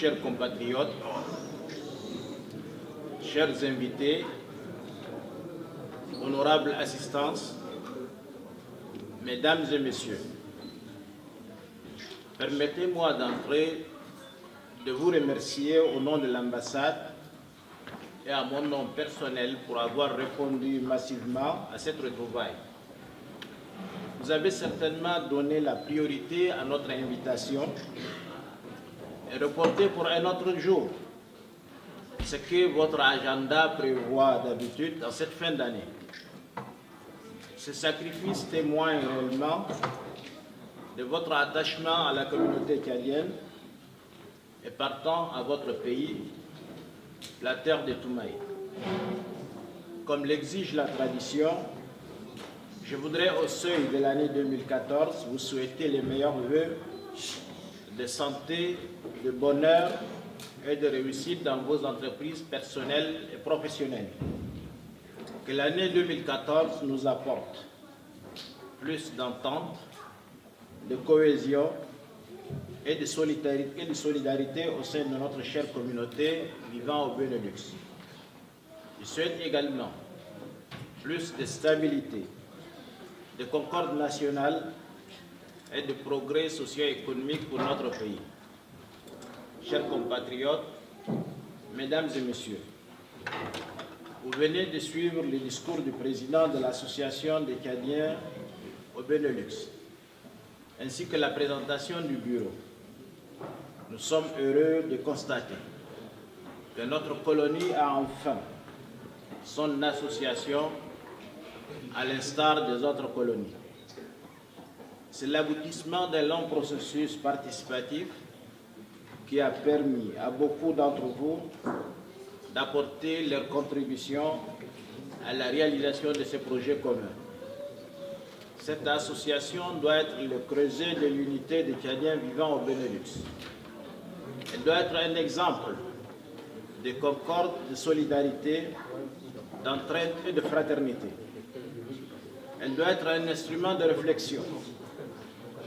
chers compatriotes, chers invités, honorable assistance, mesdames et messieurs, permettez-moi d'entrer de vous remercier au nom de l'ambassade et à mon nom personnel pour avoir répondu massivement à cette retrouvaille. Vous avez certainement donné la priorité à notre invitation et reporté pour un autre jour ce que votre agenda prévoit d'habitude en cette fin d'année. Ce sacrifice témoigne réellement de votre attachement à la communauté tchadienne et partant à votre pays, la terre de Toumaï. Comme l'exige la tradition, je voudrais au seuil de l'année 2014 vous souhaiter les meilleurs vœux de santé, de bonheur et de réussite dans vos entreprises personnelles et professionnelles. Que l'année 2014 nous apporte plus d'entente, de cohésion et de solidarité au sein de notre chère communauté vivant au Benelux. Je souhaite également plus de stabilité, de concorde nationale et de progrès socio-économique pour notre pays. Chers compatriotes, mesdames et messieurs, vous venez de suivre le discours du président de l'Association des Tchadiens au Benelux, ainsi que la présentation du bureau. Nous sommes heureux de constater que notre colonie a enfin son association à l'instar des autres colonies. C'est l'aboutissement d'un long processus participatif qui a permis à beaucoup d'entre vous d'apporter leur contribution à la réalisation de ces projets communs. Cette association doit être le creuset de l'unité des Tchadiens vivant au Benelux. Elle doit être un exemple de concorde, de solidarité, d'entraide et de fraternité. Elle doit être un instrument de réflexion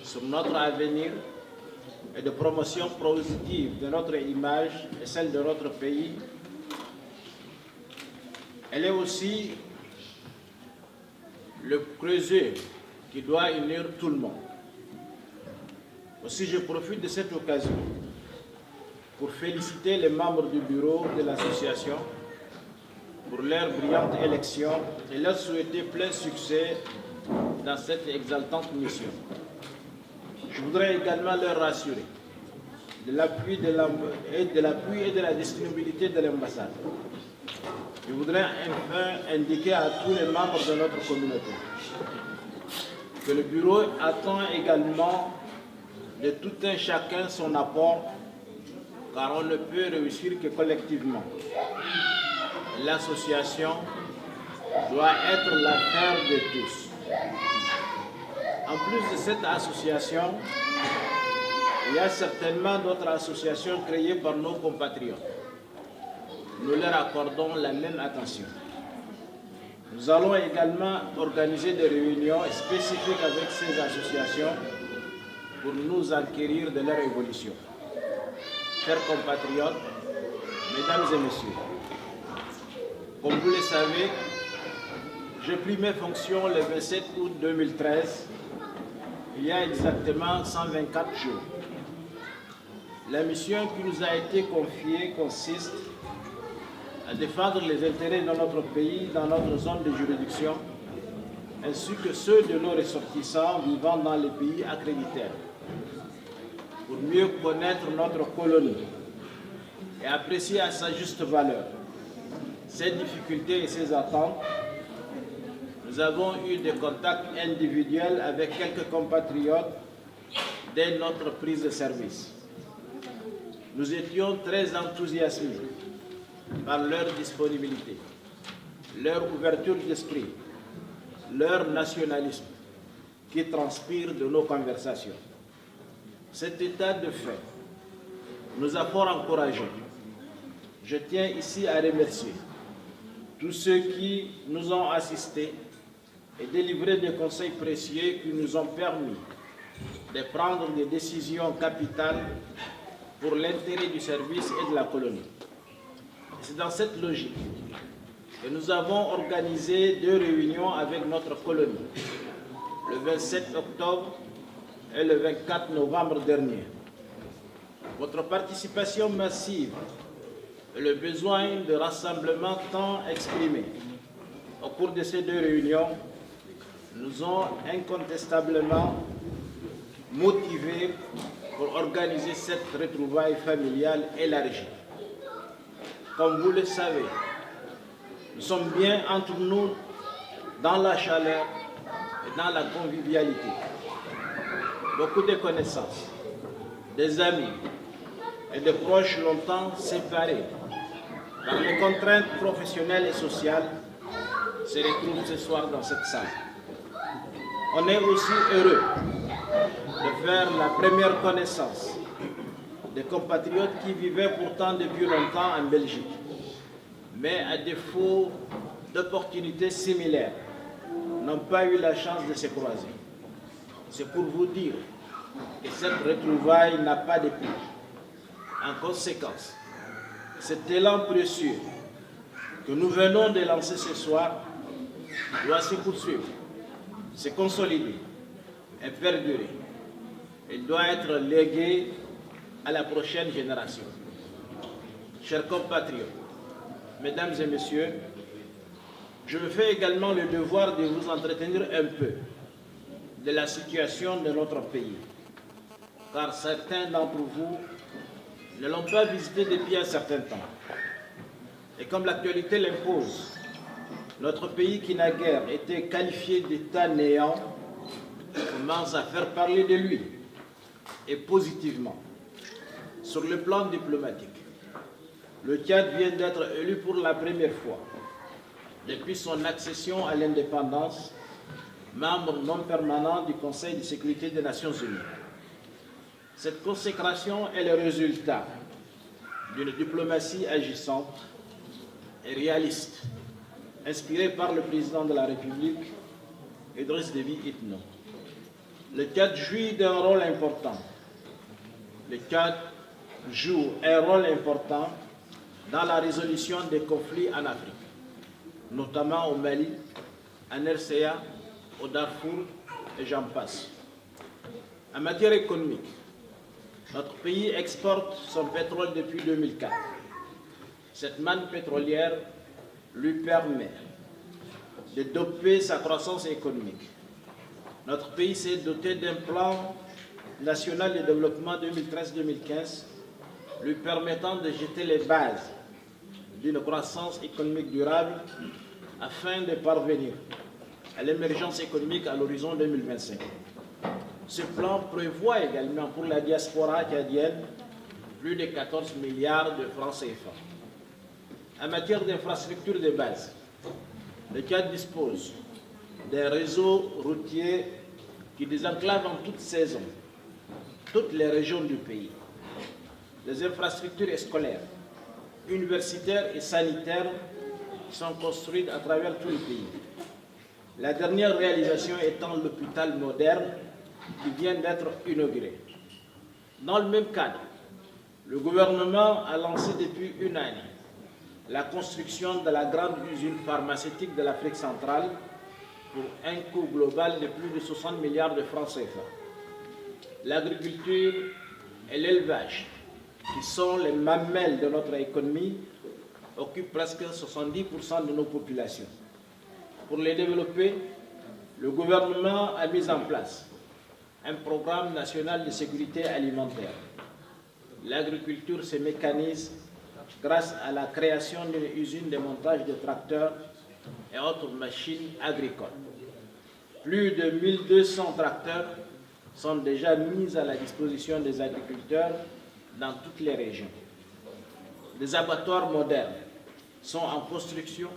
sur notre avenir et de promotion positive de notre image et celle de notre pays. Elle est aussi le creuset qui doit unir tout le monde. Aussi, je profite de cette occasion pour féliciter les membres du bureau de l'association pour leur brillante élection et leur souhaiter plein succès dans cette exaltante mission. Je voudrais également leur rassurer de l'appui et de la disponibilité de l'ambassade. Je voudrais enfin indiquer à tous les membres de notre communauté que le bureau attend également de tout un chacun son apport, car on ne peut réussir que collectivement. L'association doit être l'affaire de tous. En plus de cette association, il y a certainement d'autres associations créées par nos compatriotes. Nous leur accordons la même attention. Nous allons également organiser des réunions spécifiques avec ces associations pour nous enquérir de leur évolution. Chers compatriotes, mesdames et messieurs, comme vous le savez, j'ai pris mes fonctions le 27 août 2013, il y a exactement 124 jours. La mission qui nous a été confiée consiste à défendre les intérêts de notre pays dans notre zone de juridiction, ainsi que ceux de nos ressortissants vivant dans les pays accréditaires, pour mieux connaître notre colonie et apprécier à sa juste valeur ses difficultés et ses attentes. Nous avons eu des contacts individuels avec quelques compatriotes dès notre prise de service. Nous étions très enthousiasmés par leur disponibilité, leur ouverture d'esprit, leur nationalisme qui transpire de nos conversations. Cet état de fait nous a fort encouragés. Je tiens ici à remercier tous ceux qui nous ont assistés et délivré des conseils précieux qui nous ont permis de prendre des décisions capitales pour l'intérêt du service et de la colonie. C'est dans cette logique que nous avons organisé 2 réunions avec notre colonie, le 27 octobre et le 24 novembre dernier. Votre participation massive et le besoin de rassemblement tant exprimé au cours de ces 2 réunions nous ont incontestablement motivés pour organiser cette retrouvaille familiale élargie. Comme vous le savez, nous sommes bien entre nous dans la chaleur et dans la convivialité. Beaucoup de connaissances, des amis et des proches longtemps séparés par les contraintes professionnelles et sociales se retrouvent ce soir dans cette salle. On est aussi heureux de faire la première connaissance des compatriotes qui vivaient pourtant depuis longtemps en Belgique, mais à défaut d'opportunités similaires, n'ont pas eu la chance de se croiser. C'est pour vous dire que cette retrouvaille n'a pas de prix. En conséquence, cet élan précieux que nous venons de lancer ce soir doit se poursuivre, se consolider et perdurer. Il doit être légué à la prochaine génération. Chers compatriotes, mesdames et messieurs, je me fais également le devoir de vous entretenir un peu de la situation de notre pays, car certains d'entre vous ne l'ont pas visité depuis un certain temps. Et comme l'actualité l'impose, notre pays qui naguère était qualifié d'État néant commence à faire parler de lui, et positivement. Sur le plan diplomatique, le Tchad vient d'être élu pour la première fois depuis son accession à l'indépendance, membre non permanent du Conseil de sécurité des Nations Unies. Cette consécration est le résultat d'une diplomatie agissante et réaliste, inspirée par le président de la République, Idriss Déby Itno. Le Tchad jouit d'un rôle important. Le Tchad joue un rôle important dans la résolution des conflits en Afrique, notamment au Mali, en RCA, au Darfour et j'en passe. En matière économique, notre pays exporte son pétrole depuis 2004. Cette manne pétrolière lui permet de doper sa croissance économique. Notre pays s'est doté d'un plan national de développement 2013-2015 lui permettant de jeter les bases d'une croissance économique durable afin de parvenir à l'émergence économique à l'horizon 2025. Ce plan prévoit également pour la diaspora tchadienne plus de 14 milliards de francs CFA. En matière d'infrastructures de base, le Tchad dispose d'un réseau routier qui désenclave en toute saison toutes les régions du pays. Les infrastructures scolaires, universitaires et sanitaires sont construites à travers tout le pays. La dernière réalisation étant l'hôpital moderne qui vient d'être inauguré. Dans le même cadre, le gouvernement a lancé depuis une année la construction de la grande usine pharmaceutique de l'Afrique centrale pour un coût global de plus de 60 milliards de francs CFA. L'agriculture et l'élevage, qui sont les mamelles de notre économie, occupent presque 70% de nos populations. Pour les développer, le gouvernement a mis en place un programme national de sécurité alimentaire. L'agriculture se mécanise grâce à la création d'une usine de montage de tracteurs et autres machines agricoles. Plus de 1200 tracteurs sont déjà mis à la disposition des agriculteurs dans toutes les régions. Des abattoirs modernes sont en construction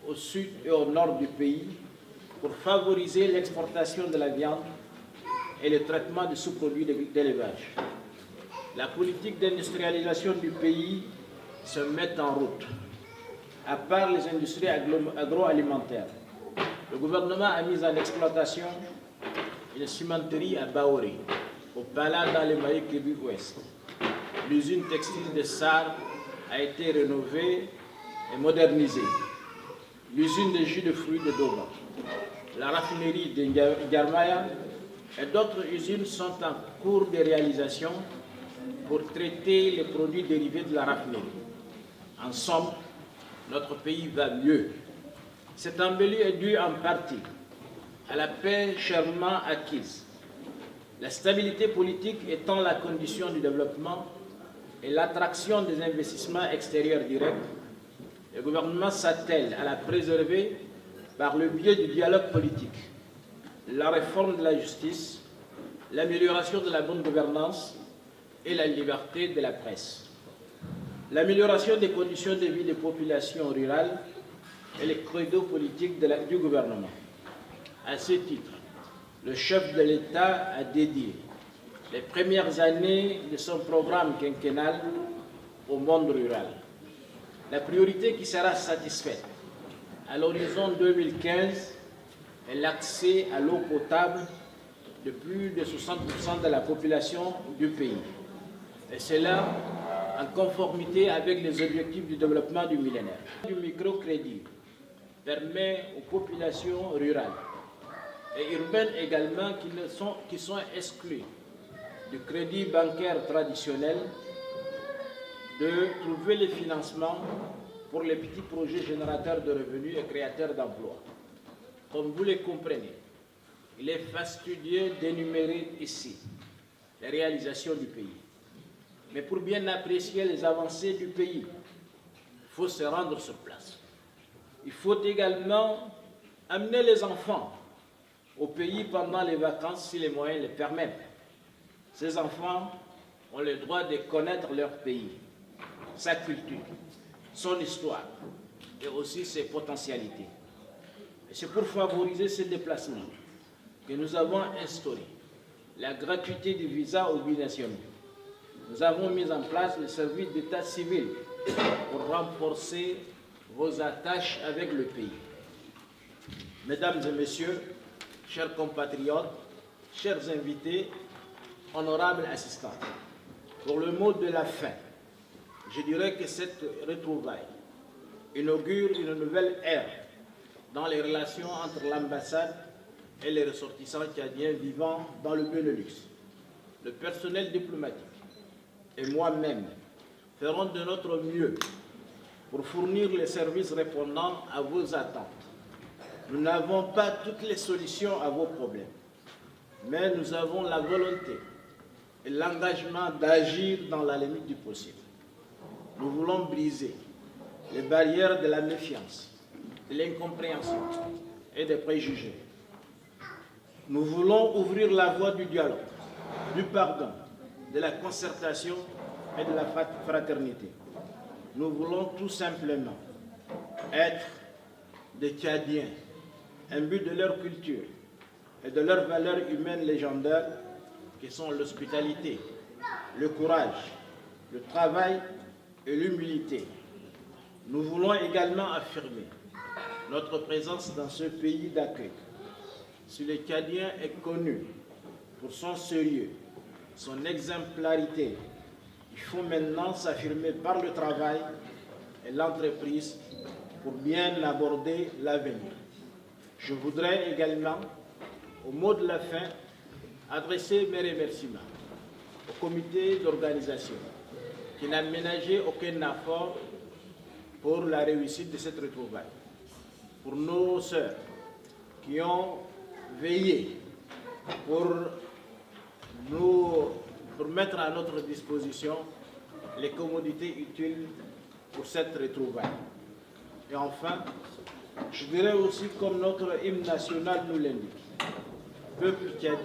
au sud et au nord du pays pour favoriser l'exportation de la viande et le traitement des sous-produits d'élevage. La politique d'industrialisation du pays se met en route. À part les industries agroalimentaires, le gouvernement a mis en exploitation une cimenterie à Baoré, au Pala dans le Maï-Kébu Ouest. l'usine textile de Sarre a été rénovée et modernisée. L'usine de jus de fruits de Doba, la raffinerie de Yarmaya et d'autres usines sont en cours de réalisation pour traiter les produits dérivés de la raffinerie. En somme, notre pays va mieux. Cette embellie est due en partie à la paix chèrement acquise. La stabilité politique étant la condition du développement et l'attraction des investissements extérieurs directs, le gouvernement s'attelle à la préserver par le biais du dialogue politique, la réforme de la justice, l'amélioration de la bonne gouvernance et la liberté de la presse. L'amélioration des conditions de vie des populations rurales est le credo politique du gouvernement. À ce titre, le chef de l'État a dédié les premières années de son programme quinquennal au monde rural. La priorité qui sera satisfaite à l'horizon 2015 est l'accès à l'eau potable de plus de 60% de la population du pays. Et cela en conformité avec les objectifs du développement du millénaire. Le microcrédit permet aux populations rurales et urbaines également qui sont exclues du crédit bancaire traditionnel de trouver les financements pour les petits projets générateurs de revenus et créateurs d'emplois. Comme vous le comprenez, il est fastidieux d'énumérer ici les réalisations du pays. Mais pour bien apprécier les avancées du pays, il faut se rendre sur place. Il faut également amener les enfants au pays pendant les vacances si les moyens le permettent. Ces enfants ont le droit de connaître leur pays, sa culture, son histoire et aussi ses potentialités. Et c'est pour favoriser ces déplacements que nous avons instauré la gratuité du visa aux binationaux. Nous avons mis en place le service d'état civil pour renforcer vos attaches avec le pays. Mesdames et messieurs, chers compatriotes, chers invités, honorables assistants, pour le mot de la fin, je dirais que cette retrouvaille inaugure une nouvelle ère dans les relations entre l'ambassade et les ressortissants tchadiens vivant dans le Benelux. Le personnel diplomatique et moi-même ferons de notre mieux pour fournir les services répondant à vos attentes. Nous n'avons pas toutes les solutions à vos problèmes, mais nous avons la volonté et l'engagement d'agir dans la limite du possible. Nous voulons briser les barrières de la méfiance, de l'incompréhension et des préjugés. Nous voulons ouvrir la voie du dialogue, du pardon, de la concertation et de la fraternité. Nous voulons tout simplement être des Tchadiens, imbus de leur culture et de leurs valeurs humaines légendaires qui sont l'hospitalité, le courage, le travail et l'humilité. Nous voulons également affirmer notre présence dans ce pays d'accueil. Si le Tchadien est connu pour son sérieux, son exemplarité, il faut maintenant s'affirmer par le travail et l'entreprise pour bien aborder l'avenir. Je voudrais également, au mot de la fin, adresser mes remerciements au comité d'organisation qui n'a ménagé aucun effort pour la réussite de cette retrouvaille, pour nos sœurs qui ont veillé pour mettre à notre disposition les commodités utiles pour cette retrouvaille. Et enfin, je dirais aussi, comme notre hymne national nous l'indique, peuple tchadien,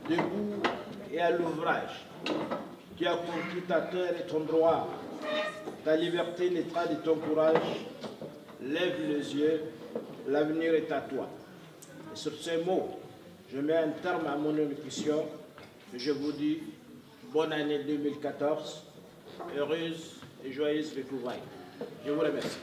debout et à l'ouvrage, tu as conquis ta terre et ton droit, ta liberté naîtra de ton courage, lève les yeux, l'avenir est à toi. Et sur ces mots, je mets un terme à mon élocution et je vous dis bonne année 2014, heureuse et joyeuse retrouvailles. Je vous remercie.